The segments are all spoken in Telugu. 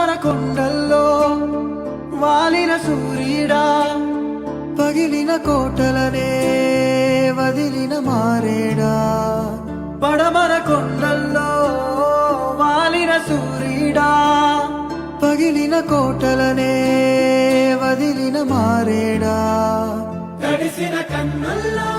పడమర కొండల్లో వాలిన సూర్యుడా, పగిలిన కోటలనే వదిలిన మారేడా. పడమర కొండల్లో వాలిన సూర్యుడా, పగిలిన కోటలనే వదిలిన మారేడా. తడిసిన కన్నుల్లో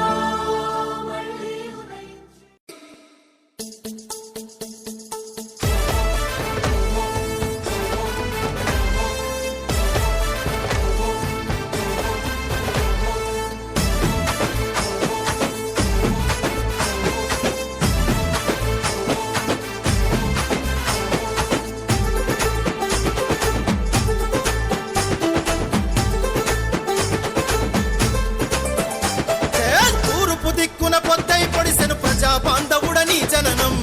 బాంధవుడని జననం.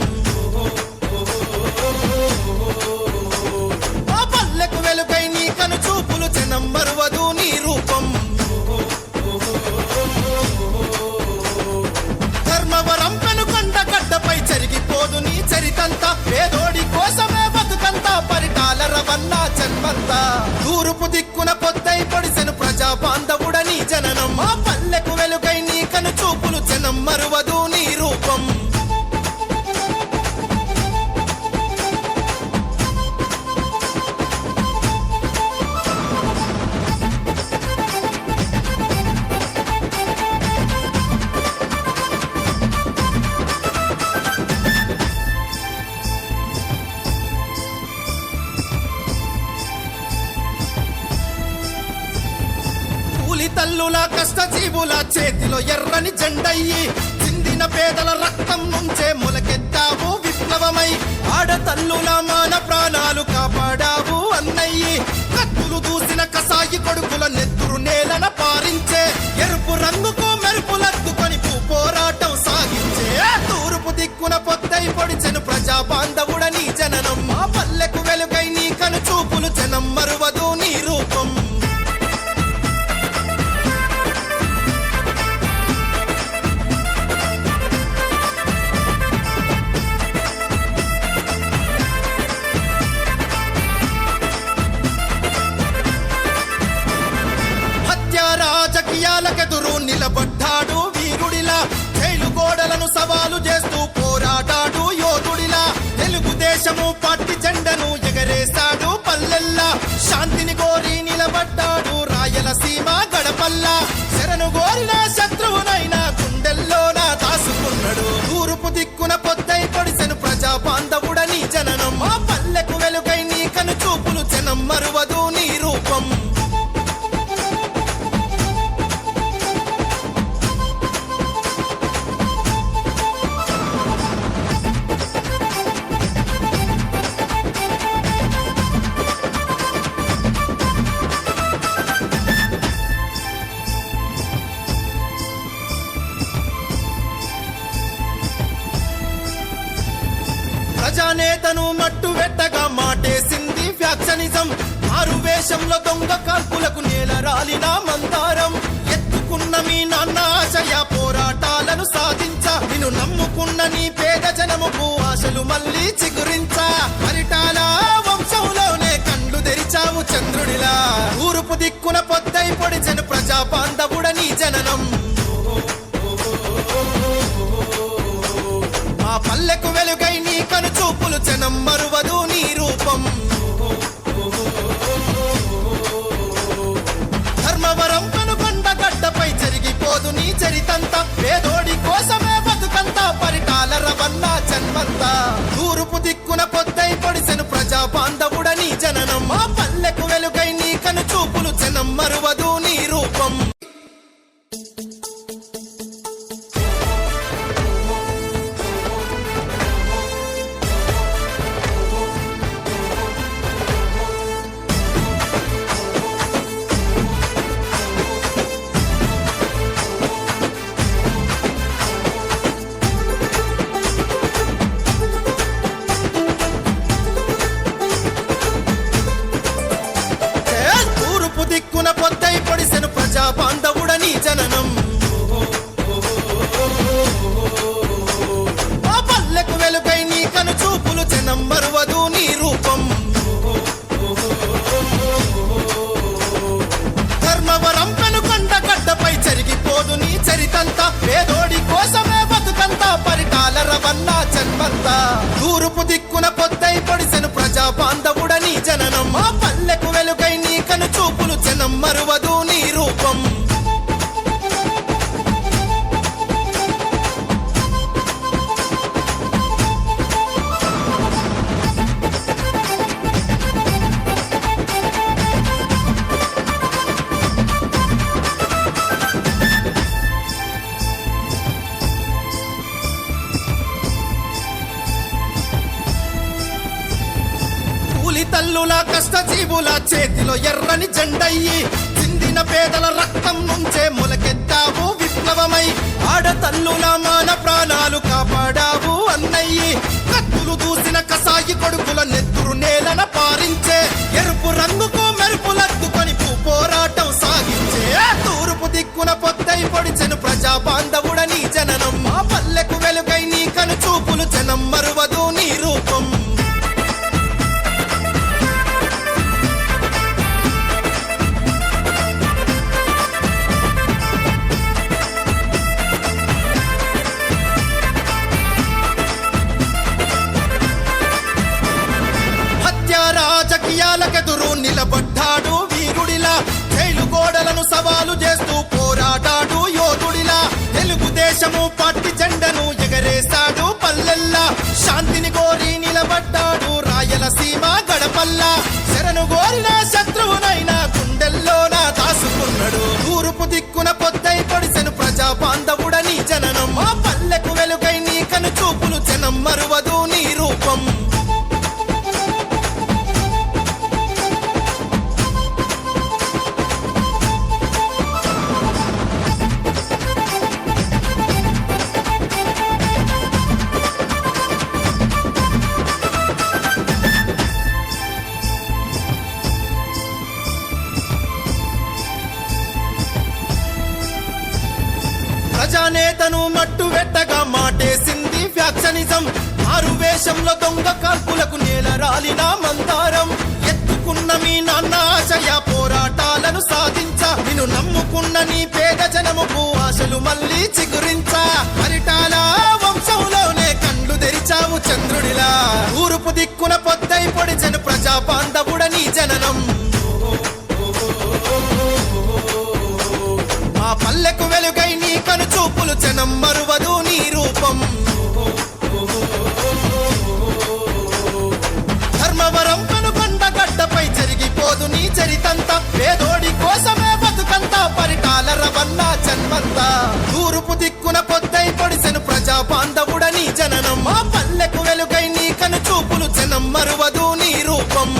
ఆ పల్లెకు వెలుగై నీ కను చూపులు జనం మరువదు నీ రూపం. ధర్మవరం పెనుకొండ గడ్డపై జరిగిపోదు నీ చరితంతా. పేదోడి కోసమే బతుకంతా, పరిటాల రవన్నా జన్మంతా. తూర్పు దిక్కున పొద్దై పొడిసెను ప్రజా బాంధవుడని జననం. ఆ పల్లెకు వెలుగై నీ కను చూపులు జనం మరువదు నీ రూపం. తల్లుల కష్ట జీవుల చేతిలో ఎర్రని జెండయ్యి, చిందిన పేదల రక్తం నుంచే మొలకెత్తావు విప్లవమై. ఆడతల్లుల మాన ప్రాణాలు కాపాడావు అన్నయ్యి. కత్తులు దూసిన కసాయి కొడుకుల నెత్తురు నేలన పారించే, ఎరుపు రంగుకు మెరుపులద్దుకొని పోరాటం సాగించే. తూర్పు దిక్కున పొద్దై పొడిచెను ప్రజా బాంధవుడని జననం. ఆ పల్లెకు వెలుగై నీ కను చూపులు జనం మరువదు నీ రూపం. రాజకీయాలకెదురు నిలబడ్డాడు వీరుడిలా, జైలు గోడలను సవాలు చేస్తూ పోరాడాడు యోధుడిలా. తెలుగుదేశము పార్టీ జెండను ఎగరేశాడు పల్లెల్లా, శాంతిని కోరి నిలబడ్డాడు రాయలసీమ గడపల్లా. శరణు గోరిన శత్రువునైనా గుండెల్లోనా దాసుకున్నాడు. తూర్పు దిక్కున పొద్దై పొడిసెను ప్రజా బాంధవుడని జననం. ఆ పల్లెకు వెలుగై నీ కను చూపులు జనం మరువదు నీ రూపం. ప్రజానేతను మట్టు వెట్టగా మాటేసింది ఫ్యాక్షనిజం. మారువేషంలో దొంగ కాల్పులకు నేల రాలిన మందారం. ఎత్తుకున్న మీ నాన్న ఆశయ పోరాటాలను సాధించా, నిన్ను నమ్ముకున్న నీ పేద జనముకు ఆశలు మళ్ళీ చిగురించా. పరిటాల వంశంలోనే కండ్లు తెరిచావు చంద్రుడిలా. తూర్పు దిక్కున పొద్దై పొడిచెను ప్రజా బాంధవుడని జననం. ఆ పల్లెకు వెలుగై నీ కను చూపులు జనం మరువదు నీ రూపం. ధర్మవరం పెనుకొండ గడ్డపై జరిగిపోదు నీ చరితంతా. పేదోడి కోసమే బతుకంతా, పరిటాల రవన్నా జన్మంతా. తూర్పు దిక్కున పొద్దై పొడిసెను ప్రజా బాంధవుడని జననం. ఆ పల్లెకు వెలుగై నీ కను చూపులు జనం మరువదు నీ రూపం. జన్మంతా తూర్పు దిక్కున పొద్దై పొడిసెను ప్రజా బాంధవుడ నీ జననం మా పల్లెకు వెలుగై నీ కను చూపులు జనం మరువదు నీ రూపం తల్లుల కష్ట జీవుల చేతిలో ఎర్రని జెండయ్యి చిందిన పేదల రక్తం నుంచే మొలకెత్తావు విప్లవమై ఆడతల్లుల మాన ప్రాణాలు కాపాడావు అన్నయ్యి కత్తులు దూసిన కసాయి కొడుకుల నెత్తురు నేలన పారించే ఎరుపు రంగుకు మెరుపులద్దుకొని పోరాటం సాగించే తూర్పు దిక్కున పొద్దై పొడిచెను ప్రజా బాంధవుడ నీ జననం మా పల్లెకు వెలుగై నీ కను చూపులు జనం మరువదు నీ రూపం రాజకీయాలకెదురు నిలబడ్డాడు వీరుడిలా జైలు గోడలను సవాలు చేస్తూ పోరాడాడు యోధుడిలా తెలుగుదేశము పార్టీ జెండను ఎగరేశాడు పల్లెల్లా శాంతిని కోరి నిలబడ్డాడు రాయలసీమ గడపల్లా శరణు కోరిన శత్రువునైనా గుండెల్లోన దాసుకున్నాడు తూర్పు దిక్కున పొద్దై పొడిసెను ప్రజా బాంధవుడ నీ జననం మా పల్లెకు వెలుగై నీ కను చూపులు జనం మరువదు నీ రూపం ప్రజానేతను మట్టు వెట్టగా మాటేసింది ఫ్యాక్షనిజం మారు వేషంలో దొంగ కాల్పులకు నేల రాలిన మందారం ఎత్తుకున్న మీ నాన్న ఆశయ పోరాటాలను సాధించా నిన్ను నమ్ముకున్న నీ పేద జనముకు ఆశలు మళ్ళీ చిగురించా పరిటాల వంశంలోనే కండ్లు తెరిచావు చంద్రుడిలా తూర్పు దిక్కున పొద్దై పొడిచెను ప్రజా బాంధవుడ నీ జననం మా పల్లెకు వెలుగై నీ కను చూపులు జనం మరువదు నీ రూపం ధర్మవరం కనుకొండ గడ్డపై జరిగిపోదు నీ చరితంతా పేదోడి కోసమే బతుకంతా పరిటాల రవన్న జన్మంతా తూర్పు దిక్కున పొద్దై పొడిసెను ప్రజా బాంధవుడ నీ జననం మా పల్లెకు వెలుగై నీ కను చూపులు జనం మరువదు నీ రూపం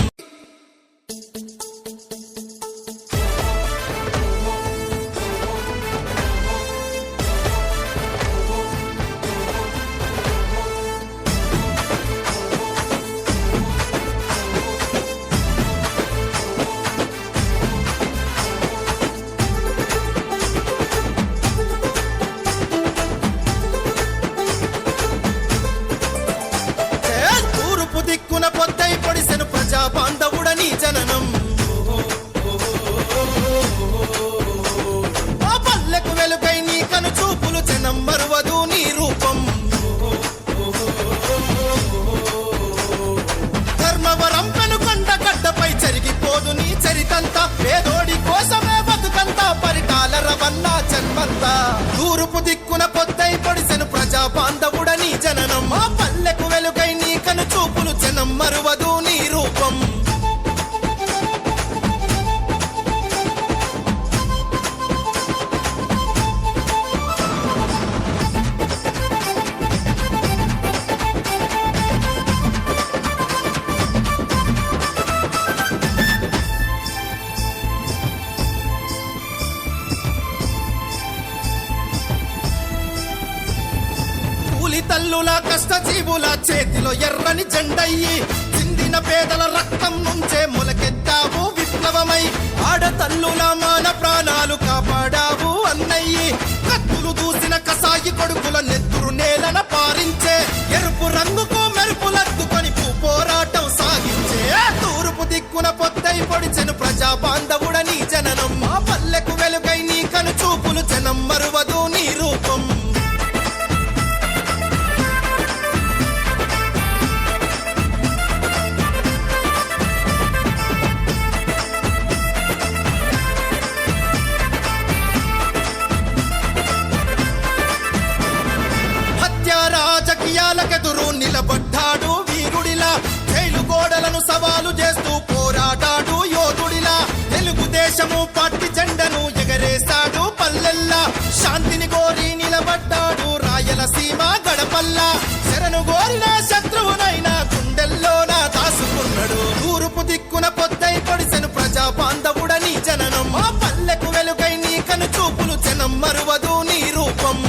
దిక్కున పొద్దై పొడిసెను ప్రజా బాంధవుడ నీ జననం మా పల్లెకు వెలుగై నీ కను చూపులు జనం మరువదు నీ రూపం ధర్మవరం కనుకొండ గడ్డపై జరిగిపోదు నీ చరితంతా పేదోడి కోసమే బతుకంతా పరిటాల రవన్న జన్మంతా తూర్పు దిక్కున పొద్దై పొడిసెను ప్రజా బాంధవుడ నీ జననం మా పల్లెకు వెలుగై నీ కను చూపులు జనం మరువదు నీ రూపం తల్లుల కష్ట జీవుల చేతిలో ఎర్రని జెండయ్యి చిందిన పేదల రక్తం నుంచే మొలకెత్తావు విప్లవమై ఆడతల్లుల మాన ప్రాణాలు కాపాడావు అన్నయ్యి కత్తులు దూసిన కసాయి కొడుకుల నెత్తురు నేలన పారించే ఎరుపు రంగుకు మెరుపులద్దుకొని పోరాటం సాగించే తూర్పు దిక్కున పొద్దై పొడిచెను ప్రజా బాంధవుడ నీ జననం మా పల్లెకు వెలుగై నీ కను చూపులు జనం మరువదు నీ రూపం నిలబడ్డాడు వీరుడిలా జైలు గోడలను సవాలు చేస్తూ పోరాడాడు యోధుడిలా తెలుగుదేశము పార్టీ జెండను ఎగరేశాడు పల్లెల్లా శాంతిని కోరి నిలబడ్డాడు రాయలసీమ గడపల్లా శరణు కోరిన శత్రువునైనా గుండెల్లోన దాసుకున్నాడు తూర్పు దిక్కున పొద్దై పొడిసెను ప్రజా బాంధవుడని జననం మా పల్లెకు వెలుగై నీ కను చూపులు జనం మరువదు నీ రూపం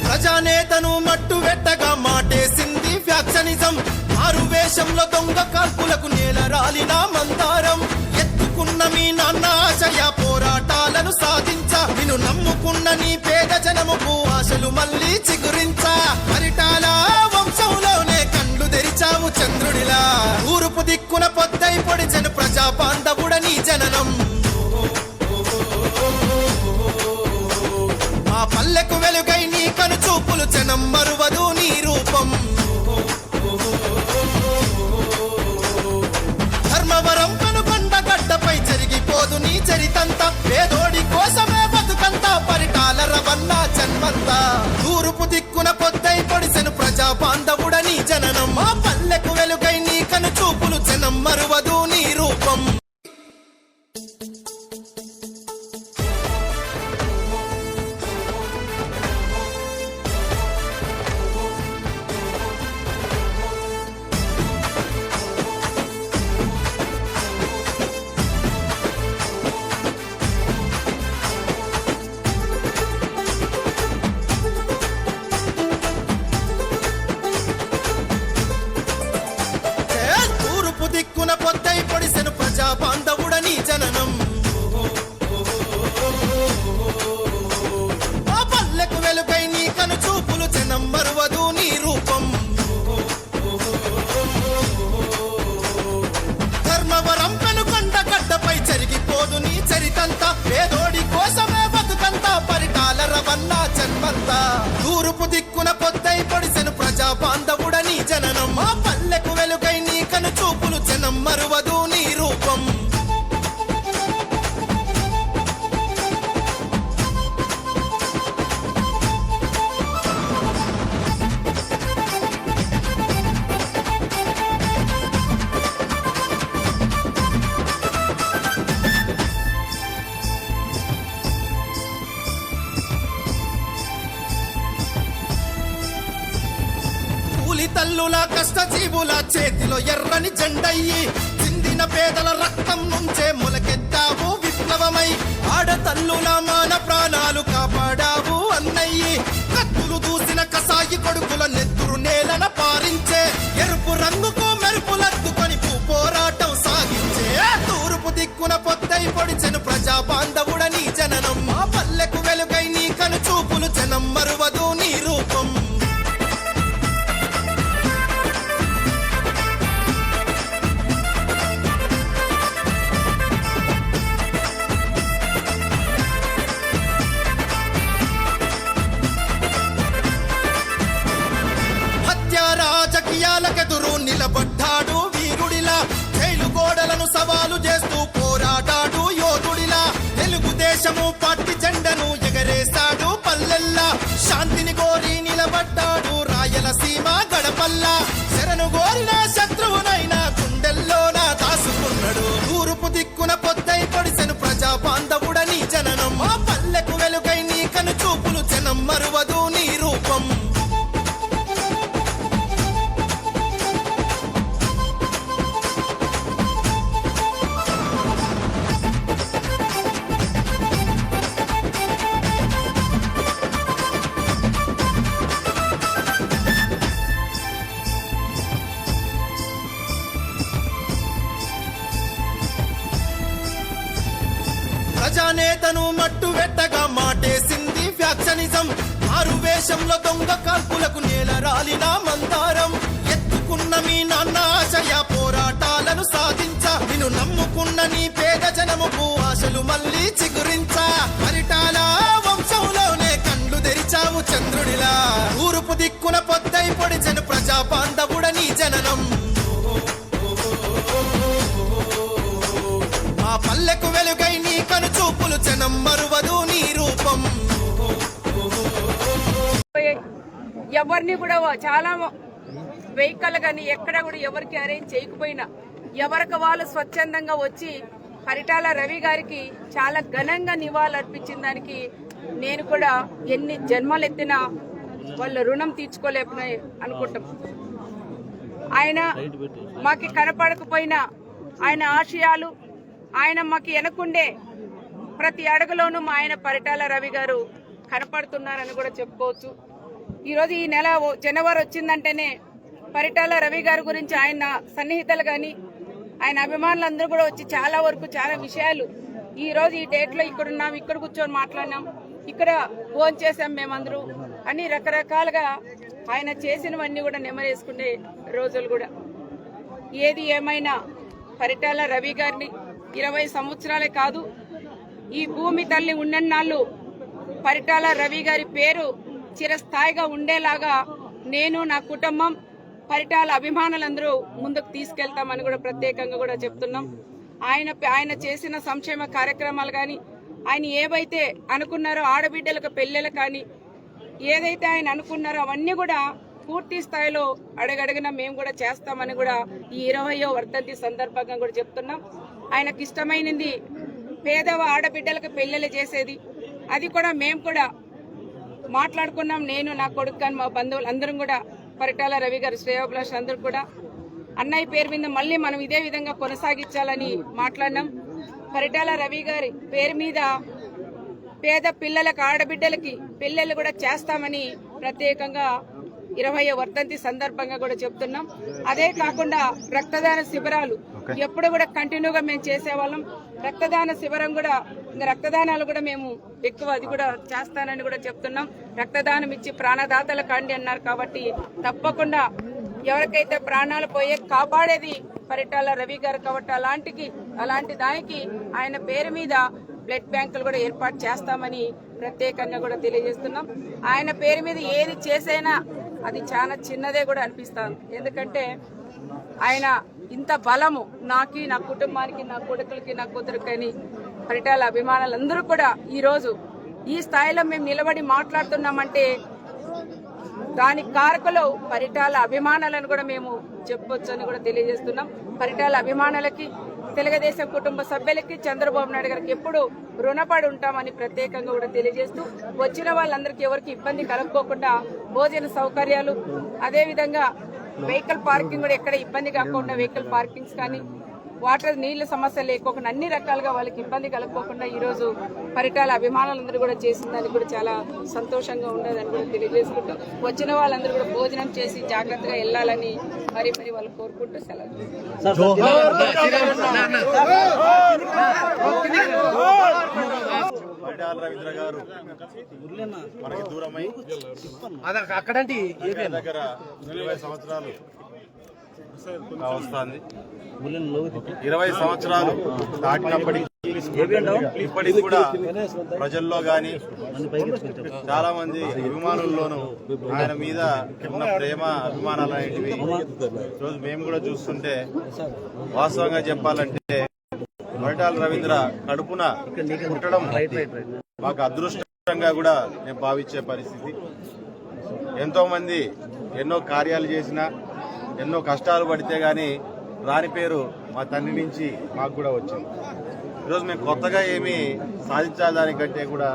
ప్రజానేతను మట్టు వెట్టగా మాటేసింది ఫ్యాక్షనిజం మారు వేషంలో దొంగ కాల్పులకు నేల రాలిన మందారం ఎత్తుకున్న మీ నాన్న ఆశయ పోరాటాలను సాధించా నిన్ను నమ్ముకున్న నీ పేద జనముకు ఆశలు మళ్ళీ చిగురించా పరిటాల వంశంలోనే కండ్లు తెరిచావు చంద్రుడిలా తూర్పు దిక్కున పొద్దై పొడిచెను ప్రజా బాంధవుడని జననం మా పల్లెకు వెలుగై నీ కను చూపులు జనం మరువదు నీ రూపం ధర్మవరం కనుకొండ గడ్డపై జరిగిపోదు నీ చరితంతా పేదోడి కోసమే బతుకంతా పరిటాల రవన్న జన్మంతా తూర్పు దిక్కున పొద్దై పొడిసెను ప్రజా బాంధవుడని జననం మా పల్లెకు వెలుగై నీ కను చూపులు జనం మరువదు నీ రూపం తూర్పు దిక్కున పొద్దై పొడిసెను ప్రజా బాంధవుడని జననం మా పల్లెకు వెలుగై నీ కను చూపులు జనం మరువదు నీ రూపం ధర్మవరం కనుకొండ గడ్డపై జరిగిపోదు నీ చరితంతా పేదోడి కోసమే బతుకంతా పరిటాల రవన్న జన్మంతా తూర్పు దిక్కున పొద్దై పొడిసెను ప్రజా బాంధవుడని జననం మా పల్లెకు వెలుగై నీ కను చూపులు జనం మరువదు నీ రూపం కూలి తల్లుల కష్టజీవుల చేతిలో ఎర్రని జెండయ్యి చిందిన పేదల రక్తం నుంచే మొలకెత్తావు విప్లవమై ఆడతల్లుల మాన ప్రాణాలు కాపాడావు అన్నయ్యి కత్తులు దూసిన కసాయి కొడుకుల నెత్తురు నేలన పారించే ఎరుపు రంగుకు మెరుపులద్దుకొని పోరాటం సాగించే తూర్పు దిక్కున పొద్దై పొడిచెను ప్రజా బాంధవుడని జననం మా పల్లెకు వెలుగై నీ కను చూపులు జనం మరువదు నీ రూపం రాజకీయాలకెదురు నిలబడ్డాడు వీరుడిలా జైలు గోడలను సవాలు చేస్తూ పోరాడాడు యోధుడిలా తెలుగుదేశము పార్టీ జెండను ఎగరేశాడు పల్లెల్లా శాంతిని కోరి నిలబడ్డాడు రాయలసీమ గడపల్లా శరణు కోరిన శత్రువునైనా గుండెల్లోన దాసుకున్నాడు తూర్పు దిక్కున పొద్దై పొడిసెను ప్రజా బాంధవుడని జననం మా పల్లెకు వెలుగై నీ కను చూపులు జనం మరువదు నీ రూపం ప్రజానేతను మట్టు వెట్టగా మాటేసింది ఫ్యాక్షనిజం మారు వేషంలో దొంగ కాల్పులకు నేల రాలిన మందారం ఎత్తుకున్న మీ నాన్న ఆశయ పోరాటాలను సాధించా నిన్ను నమ్ముకున్న నీ పేద జనముకు ఆశలు మళ్ళీ చిగురించా పరిటాల వంశంలోనే కండ్లు తెరిచావు చంద్రుడిలా ఊరుపు దిక్కున పొద్దై పొడిచెను ప్రజా బాంధవుడ నీ జననం మా పల్లెకు వెలుగై నీ కను చూపులు జనం మరువదు నీ రూపం ఎవరిని కూడా చాలా వెహికల్ కానీ ఎక్కడ కూడా ఎవరికి అరేంజ్ చేయకపోయినా ఎవరికి వాళ్ళు స్వచ్ఛందంగా వచ్చి పరిటాల రవి గారికి చాలా ఘనంగా నివాళులు అర్పించిన దానికి నేను కూడా ఎన్ని జన్మలు ఎత్తినా వాళ్ళ రుణం తీర్చుకోలేకపోయి అనుకుంటాం. ఆయన మాకు కనపడకపోయినా ఆయన ఆశయాలు ఆయన మాకు వెనకుండే ప్రతి అడుగులోనూ మా ఆయన పరిటాల రవి గారు కనపడుతున్నారని కూడా చెప్పుకోవచ్చు. ఈరోజు ఈ నెల జనవరి వచ్చిందంటేనే పరిటాల రవి గారి గురించి ఆయన సన్నిహితులు కానీ ఆయన అభిమానులందరూ కూడా వచ్చి చాలా వరకు చాలా విషయాలు ఈ రోజు ఈ డేట్ లో ఇక్కడున్నాం, ఇక్కడ కూర్చొని మాట్లాడినాం, ఇక్కడ ఫోన్ చేసాం మేమందరూ అని రకరకాలుగా ఆయన చేసినవన్నీ కూడా నెమరేసుకునే రోజులు కూడా. ఏది ఏమైనా పరిటాల రవి గారిని 20 సంవత్సరాలే కాదు ఈ భూమి తల్లి ఉన్నన్నాళ్ళు పరిటాల రవి గారి పేరు చిరస్థాయిగా ఉండేలాగా నేను నా కుటుంబం పరిటాల అభిమానులందరూ ముందుకు తీసుకెళ్తామని కూడా ప్రత్యేకంగా కూడా చెప్తున్నాం. ఆయన చేసిన సంక్షేమ కార్యక్రమాలు కానీ ఆయన ఏవైతే అనుకున్నారో ఆడబిడ్డలకు పెళ్లిళ్ళు కానీ ఏదైతే ఆయన అనుకున్నారో అవన్నీ కూడా పూర్తి స్థాయిలో అడుగడుగున మేము కూడా చేస్తామని కూడా ఈ 20వ వర్ధంతి సందర్భంగా కూడా చెప్తున్నాం. ఆయనకి ఇష్టమైనది పేదవ ఆడబిడ్డలకు పెళ్లిళ్ళు చేసేది, అది కూడా మేము కూడా మాట్లాడుకున్నాం. నేను నా కొడుకు కానీ మా బంధువులు అందరం కూడా పరిటాల రవి గారి శ్రేయోభిలాషులు అందరూ కూడా అన్నయ్య పేరు మీద మళ్ళీ మనం ఇదే విధంగా కొనసాగించాలని మాట్లాడినాం. పరిటాల రవి గారి పేరు మీద పేద పిల్లలకు ఆడబిడ్డలకి పెళ్లిళ్ళు కూడా చేస్తామని ప్రత్యేకంగా 20వ వర్ధంతి సందర్భంగా కూడా చెప్తున్నాం. అదే కాకుండా రక్తదాన శిబిరాలు ఎప్పుడు కూడా కంటిన్యూగా మేము చేసేవాళ్ళం. రక్తదాన శిబిరం కూడా ఇంకా రక్తదానాలు కూడా మేము ఎక్కువ అది కూడా చేస్తానని కూడా చెప్తున్నాం. రక్తదానం ఇచ్చి ప్రాణదాతల కాండి అన్నారు కాబట్టి తప్పకుండా ఎవరికైతే ప్రాణాలు పోయే కాపాడేది పరిటాల రవి గారు కాబట్టి అలాంటి దానికి ఆయన పేరు మీద బ్లడ్ బ్యాంకులు కూడా ఏర్పాటు చేస్తామని ప్రత్యేకంగా కూడా తెలియజేస్తున్నాం. ఆయన పేరు మీద ఏది చేసైనా అది చాలా చిన్నదే కూడా అనిపిస్తాను. ఎందుకంటే ఆయన ఇంత బలము నాకి, నా కుటుంబానికి, నా కొడుకులకి, నా కూతురికని పరిటాల అభిమానులందరూ కూడా ఈరోజు ఈ స్థాయిలో మేము నిలబడి మాట్లాడుతున్నామంటే దానికి కారకులు పరిటాల అభిమానులను కూడా మేము చెప్పొచ్చని కూడా తెలియజేస్తున్నాం. పరిటాల అభిమానులకి, తెలుగుదేశం కుటుంబ సభ్యులకి, చంద్రబాబు నాయుడు గారికి ఎప్పుడు రుణపడి ఉంటామని ప్రత్యేకంగా కూడా తెలియజేస్తూ వచ్చిన వాళ్ళందరికీ ఎవరికి ఇబ్బంది కలగకోకుండా భోజన సౌకర్యాలు, అదేవిధంగా వెహికల్ పార్కింగ్ కూడా ఎక్కడ ఇబ్బంది కాకుండా వెహికల్ పార్కింగ్స్ కానీ వాటర్ నీళ్ల సమస్య లేకోకుండా అన్ని రకాలుగా వాళ్ళకి ఇబ్బంది కలగకోకుండా ఈ రోజు పరిటాల అభిమానులందరూ కూడా చేసిందని కూడా చాలా సంతోషంగా ఉండేదని కూడా తెలియజేసుకుంటూ వచ్చిన వాళ్ళందరూ కూడా భోజనం చేసి జాగ్రత్తగా వెళ్లాలని మరి వాళ్ళు కోరుకుంటూ సెలవు. పరిటాల రవీంద్ర గారు మనకి దూరమై దగ్గర 20 సంవత్సరాలు వస్తుంది. 20 సంవత్సరాలు దాటినప్పటికీ ఇప్పటికి కూడా ప్రజల్లో గాని చాలా మంది అభిమానుల్లోనూ ఆయన మీద ఉన్న ప్రేమ అభిమానాలు అనేటివి రోజు మేము కూడా చూస్తుంటే వాస్తవంగా చెప్పాలంటే పరిటాల రవీంద్ర కడుపున పుట్టడం మాకు అదృష్టంగా కూడా నేను భావించే పరిస్థితి. ఎంతో మంది ఎన్నో కార్యాలు చేసినా ఎన్నో కష్టాలు పడితే గాని రాని పేరు మా తండ్రి నుంచి మాకు కూడా వచ్చింది. ఈరోజు మేము కొత్తగా ఏమీ సాధించాదానికంటే కూడా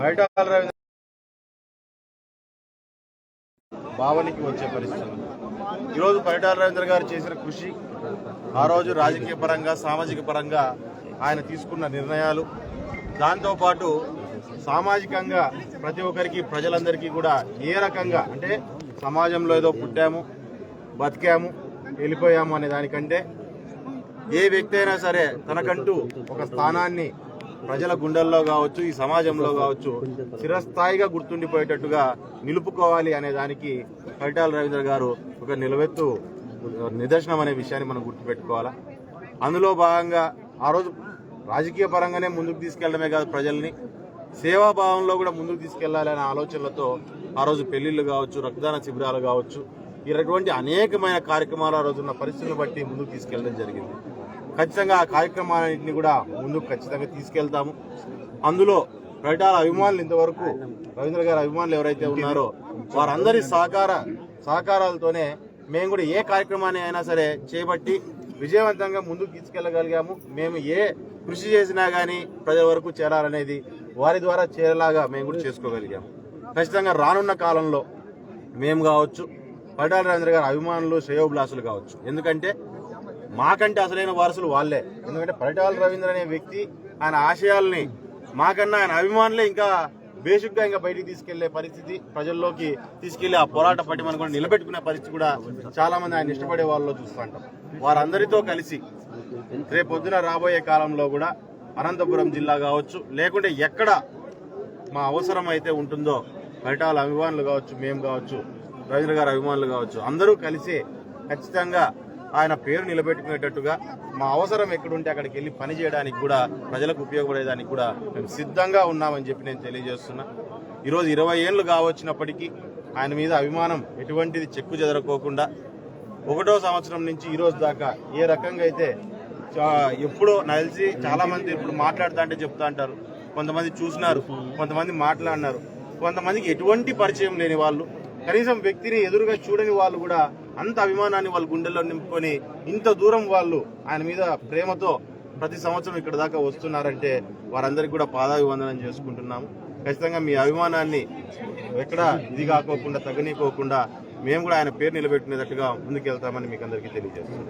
పరిటాల రవీంద్ర భావనకి వచ్చే పరిస్థితి. ఈరోజు పరిటాల రవీంద్ర గారు చేసిన కృషి, ఆ రోజు రాజకీయ పరంగా, సామాజిక పరంగా ఆయన తీసుకున్న నిర్ణయాలు, దాంతోపాటు సామాజికంగా ప్రతి ఒక్కరికి, ప్రజలందరికీ కూడా ఏ రకంగా అంటే సమాజంలో ఏదో పుట్టాము, బతికాము, వెళ్ళిపోయాము అనే దానికంటే ఏ వ్యక్తి అయినా సరే తనకంటూ ఒక స్థానాన్ని ప్రజల గుండెల్లో కావచ్చు, ఈ సమాజంలో కావచ్చు చిరస్థాయిగా గుర్తుండిపోయేటట్టుగా నిలుపుకోవాలి అనే దానికి పరిటాల రవీంద్ర గారు ఒక నిలవెత్తు నిదర్శనం అనే విషయాన్ని మనం గుర్తుపెట్టుకోవాలా. అందులో భాగంగా ఆ రోజు రాజకీయ పరంగానే ముందుకు తీసుకెళ్లడమే కాదు, ప్రజల్ని సేవాభావంలో కూడా ముందుకు తీసుకెళ్లాలనే ఆలోచనలతో ఆ రోజు పెళ్లిళ్లు కావచ్చు, రక్తదాన శిబిరాలు కావచ్చు, ఇటువంటి అనేకమైన కార్యక్రమాలు ఆ రోజున్న పరిస్థితులను బట్టి ముందుకు తీసుకెళ్లడం జరిగింది. ఖచ్చితంగా ఆ కార్యక్రమాలన్నింటినీ కూడా ముందుకు ఖచ్చితంగా తీసుకెళ్తాము. అందులో పరిటాల అభిమానులు ఇంతవరకు రవీంద్ర గారి అభిమానులు ఎవరైతే ఉన్నారో వారందరి సహకారాలతోనే మేము కూడా ఏ కార్యక్రమాన్ని అయినా సరే చేపట్టి విజయవంతంగా ముందుకు తీసుకెళ్లగలిగాము. మేము ఏ కృషి చేసినా కానీ ప్రజల వరకు చేరాలనేది వారి ద్వారా చేరేలాగా మేము కూడా చేసుకోగలిగాము. ఖచ్చితంగా రానున్న కాలంలో మేము కావచ్చు, పరిటాల రవీంద్ర గారి అభిమానులు, శ్రేయోభిలాసులు కావచ్చు, ఎందుకంటే మాకంటే అసలైన వారసులు వాళ్ళే. ఎందుకంటే పరిటాల రవీంద్ర అనే వ్యక్తి ఆయన ఆశయాల్ని మాకన్నా ఆయన అభిమానులే ఇంకా బేసిక్గా ఇంకా బయటికి తీసుకెళ్లే పరిస్థితి, ప్రజల్లోకి తీసుకెళ్లి ఆ పోరాట పటిమను కూడా నిలబెట్టుకునే పరిస్థితి కూడా చాలా మంది ఆయన ఇష్టపడే వాళ్ళలో చూస్తుంటాం. వారందరితో కలిసి రేపొద్దున రాబోయే కాలంలో కూడా అనంతపురం జిల్లా కావచ్చు, లేకుంటే ఎక్కడ మా అవసరం అయితే ఉంటుందో పరిటాల అభిమానులు కావచ్చు, మేము కావచ్చు, రవీంద్ర గారి అభిమానులు కావచ్చు, అందరూ కలిసి ఖచ్చితంగా ఆయన పేరు నిలబెట్టుకునేటట్టుగా మా అవసరం ఎక్కడుంటే అక్కడికి వెళ్ళి పని చేయడానికి కూడా, ప్రజలకు ఉపయోగపడేదానికి కూడా మేము సిద్ధంగా ఉన్నామని చెప్పి నేను తెలియజేస్తున్నా. ఈరోజు 20 ఏళ్ళు కావచ్చినప్పటికీ ఆయన మీద అభిమానం ఎటువంటిది చెక్కు చెదరకోకుండా 1వ సంవత్సరం నుంచి ఈ రోజు దాకా ఏ రకంగా అయితే ఎప్పుడో నలిసి చాలా మంది ఇప్పుడు మాట్లాడుతా అంటే చెప్తా అంటారు, కొంతమంది చూసినారు, కొంతమంది మాట్లాడినారు, కొంతమందికి ఎటువంటి పరిచయం లేని వాళ్ళు, కనీసం వ్యక్తిని ఎదురుగా చూడని వాళ్ళు కూడా అంత అభిమానాన్ని వాళ్ళ గుండెల్లో నింపుకొని ఇంత దూరం వాళ్ళు ఆయన మీద ప్రేమతో ప్రతి సంవత్సరం ఇక్కడ దాకా వస్తున్నారంటే వారందరికీ కూడా పాదాభివందనం చేసుకుంటున్నాము. ఖచ్చితంగా మీ అభిమానాన్ని ఎక్కడ ఇది కాకోకుండా, తగ్గనీకోకుండా మేము కూడా ఆయన పేరు నిలబెట్టుకునేటట్టుగా ముందుకెళ్తామని మీకు అందరికీ తెలియజేస్తున్నాం.